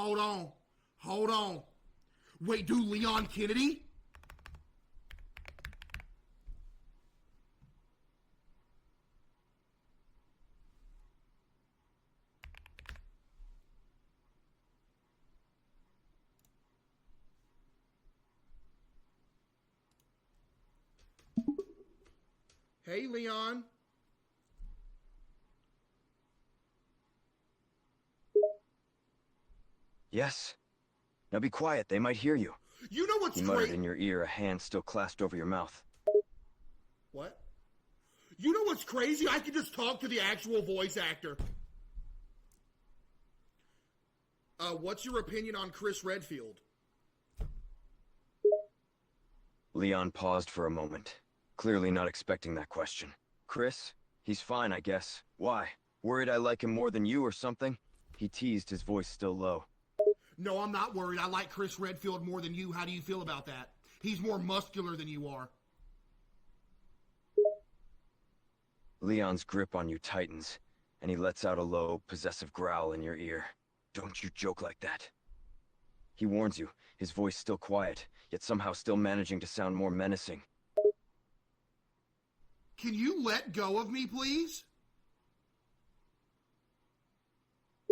hold on. Hold on. Wait, do Leon Kennedy? Hey, Leon. Yes. Now be quiet, they might hear you. You know what's He muttered crazy? in your ear, a hand still clasped over your mouth. What? You know what's crazy? I can just talk to the actual voice actor. What's your opinion on Chris Redfield? Leon paused for a moment, clearly not expecting that question. Chris? He's fine, I guess. Why? Worried I like him more than you or something? He teased, his voice still low. No, I'm not worried. I like Chris Redfield more than you. How do you feel about that? He's more muscular than you are. Leon's grip on you tightens, and he lets out a low, possessive growl in your ear. Don't you joke like that. He warns you, his voice still quiet, yet somehow still managing to sound more menacing. Can you let go of me, please?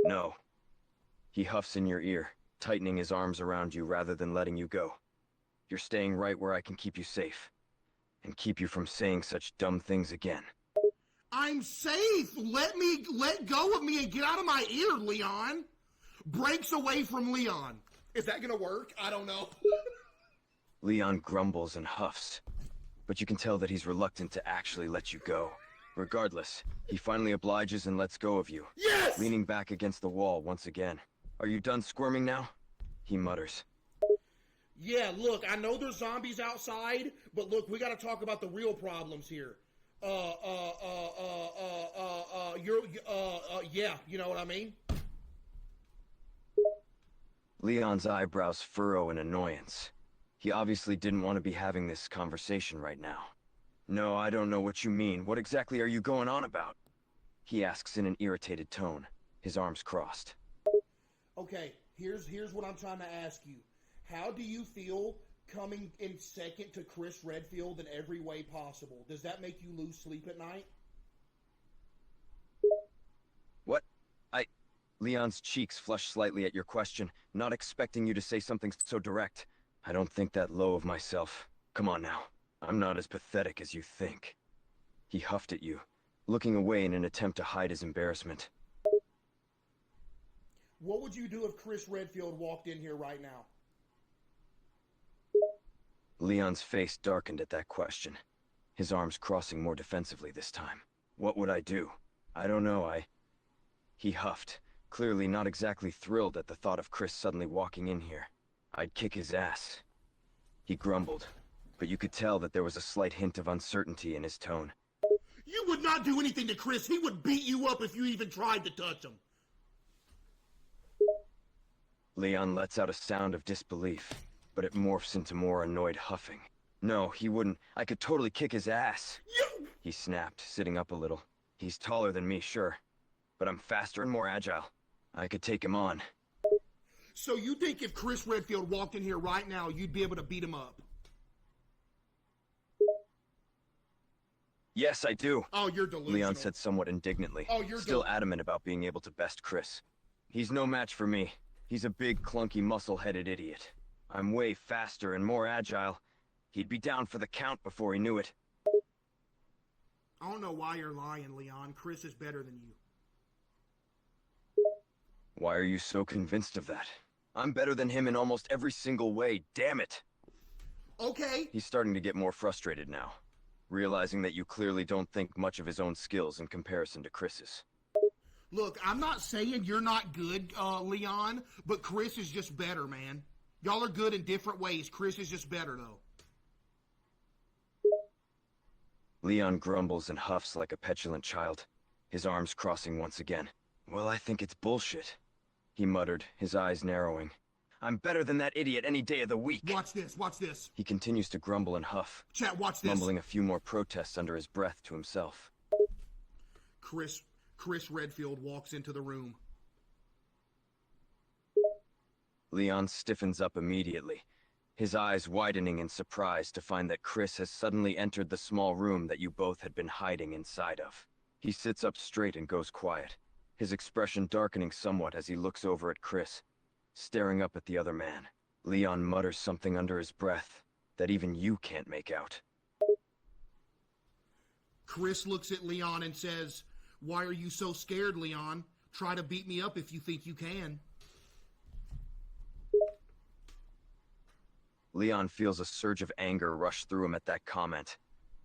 No. He huffs in your ear, tightening his arms around you rather than letting you go. You're staying right where I can keep you safe, and keep you from saying such dumb things again. I'm safe. Let go of me and get out of my ear, Leon. Breaks away from Leon. Is that gonna work? I don't know. Leon grumbles and huffs, but you can tell that he's reluctant to actually let you go. Regardless, he finally obliges and lets go of you, Yes! leaning back against the wall once again. Are you done squirming now? He mutters. Yeah, look, I know there's zombies outside, but look, we gotta talk about the real problems here. Yeah, you know what I mean? Leon's eyebrows furrow in annoyance. He obviously didn't want to be having this conversation right now. No, I don't know what you mean. What exactly are you going on about? He asks in an irritated tone, his arms crossed. Okay, here's what I'm trying to ask you. How do you feel coming in second to Chris Redfield in every way possible? Does that make you lose sleep at night? What? Leon's cheeks flush slightly at your question, not expecting you to say something so direct. I don't think that low of myself. Come on now. I'm not as pathetic as you think. He huffed at you, looking away in an attempt to hide his embarrassment. What would you do if Chris Redfield walked in here right now? Leon's face darkened at that question, his arms crossing more defensively this time. What would I do? I don't know, He huffed, clearly not exactly thrilled at the thought of Chris suddenly walking in here. I'd kick his ass. He grumbled, but you could tell that there was a slight hint of uncertainty in his tone. You would not do anything to Chris. He would beat you up if you even tried to touch him. Leon lets out a sound of disbelief, but it morphs into more annoyed huffing. No, he wouldn't. I could totally kick his ass. You... He snapped, sitting up a little. He's taller than me, sure, but I'm faster and more agile. I could take him on. So you think if Chris Redfield walked in here right now, you'd be able to beat him up? Yes, I do. Oh, you're delusional. Leon said somewhat indignantly, Oh, you're still adamant about being able to best Chris. He's no match for me. He's a big, clunky, muscle-headed idiot. I'm way faster and more agile. He'd be down for the count before he knew it. I don't know why you're lying, Leon. Chris is better than you. Why are you so convinced of that? I'm better than him in almost every single way, damn it! Okay. He's starting to get more frustrated now, realizing that you clearly don't think much of his own skills in comparison to Chris's. Look, I'm not saying you're not good, Leon, but Chris is just better, man. Y'all are good in different ways. Chris is just better, though. Leon grumbles and huffs like a petulant child, his arms crossing once again. Well, I think it's bullshit, he muttered, his eyes narrowing. I'm better than that idiot any day of the week. Watch this, watch this. He continues to grumble and huff, Chat, watch this. mumbling a few more protests under his breath to himself. Chris Redfield walks into the room. Leon stiffens up immediately, his eyes widening in surprise to find that Chris has suddenly entered the small room that you both had been hiding inside of. He sits up straight and goes quiet, his expression darkening somewhat as he looks over at Chris, staring up at the other man. Leon mutters something under his breath that even you can't make out. Chris looks at Leon and says, "Why are you so scared, Leon? Try to beat me up if you think you can." Leon feels a surge of anger rush through him at that comment.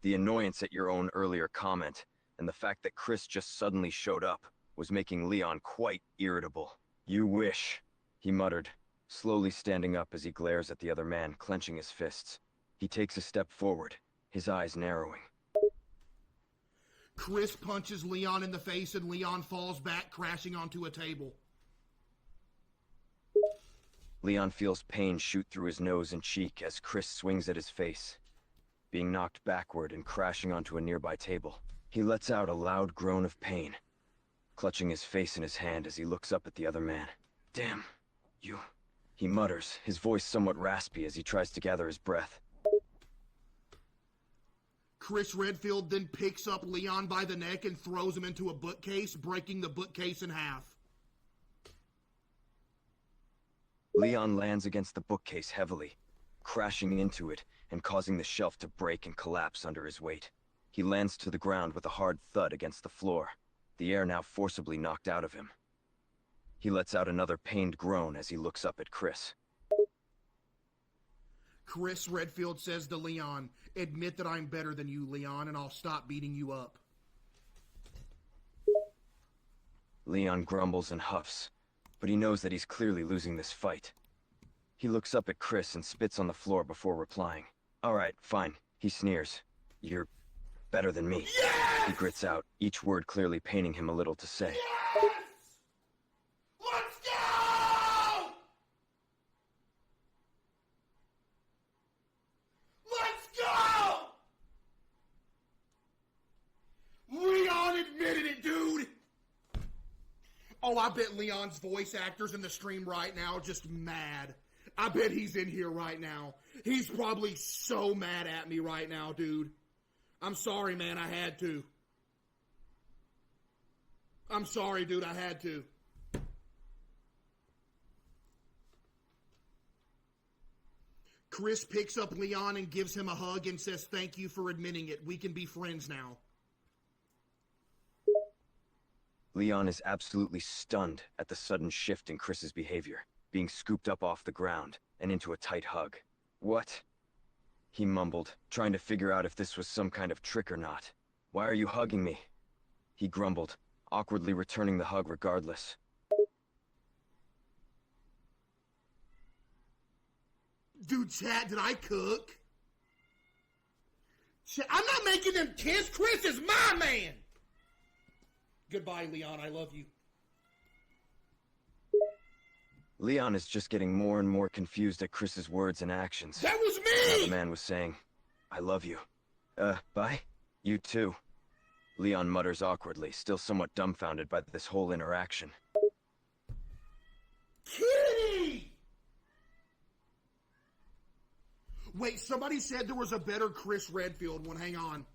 The annoyance at your own earlier comment, and the fact that Chris just suddenly showed up, was making Leon quite irritable. "You wish," he muttered, slowly standing up as he glares at the other man, clenching his fists. He takes a step forward, his eyes narrowing. Chris punches Leon in the face and Leon falls back, crashing onto a table. Leon feels pain shoot through his nose and cheek as Chris swings at his face, being knocked backward and crashing onto a nearby table. He lets out a loud groan of pain, clutching his face in his hand as he looks up at the other man. "Damn, you," he mutters, his voice somewhat raspy as he tries to gather his breath. Chris Redfield then picks up Leon by the neck and throws him into a bookcase, breaking the bookcase in half. Leon lands against the bookcase heavily, crashing into it and causing the shelf to break and collapse under his weight. He lands to the ground with a hard thud against the floor, the air now forcibly knocked out of him. He lets out another pained groan as he looks up at Chris. Chris Redfield says to Leon, "Admit that I'm better than you, Leon, and I'll stop beating you up." Leon grumbles and huffs, but he knows that he's clearly losing this fight. He looks up at Chris and spits on the floor before replying. "All right, fine," he sneers. "You're better than me." Yes! He grits out, each word clearly paining him a little to say. Yes! Let's go! Let's go! Leon admitted it, dude! Oh, I bet Leon's voice actor's in the stream right now just mad. I bet he's in here right now. He's probably so mad at me right now, dude. I'm sorry, man, I had to. I'm sorry, dude, I had to. Chris picks up Leon and gives him a hug and says, "Thank you for admitting it. We can be friends now." Leon is absolutely stunned at the sudden shift in Chris's behavior, being scooped up off the ground and into a tight hug. "What?" he mumbled, trying to figure out if this was some kind of trick or not. "Why are you hugging me?" he grumbled, awkwardly returning the hug regardless. Dude, chat, did I cook? I'm not making them kiss. Chris is my man. Goodbye, Leon. I love you. Leon is just getting more and more confused at Chris's words and actions. That was Now the me! man was saying, "I love you." Bye? You too. Leon mutters awkwardly, still somewhat dumbfounded by this whole interaction. Kitty! Wait, somebody said there was a better Chris Redfield one. Hang on.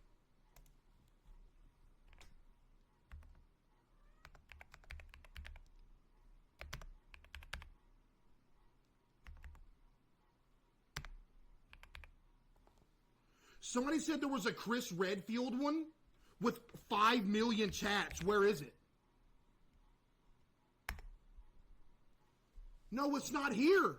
Somebody said there was a Chris Redfield one with 5 million chats. Where is it? No, it's not here.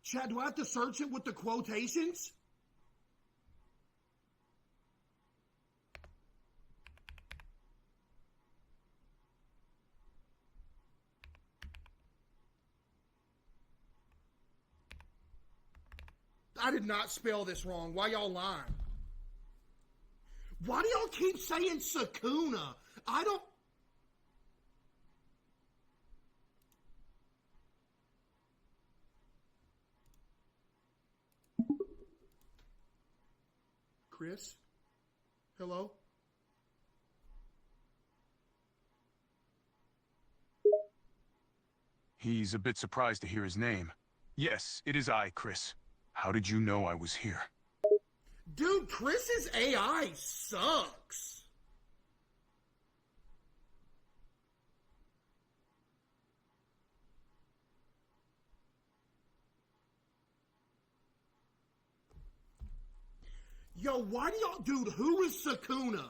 Chad, do I have to search it with the quotations? I did not spell this wrong. Why y'all lying? Why do y'all keep saying Sakuna? I don't... Chris? Hello? He's a bit surprised to hear his name. Yes, it is I, Chris. How did you know I was here? Dude, Chris's AI sucks. Yo, why do y'all... Dude, who is Sukuna?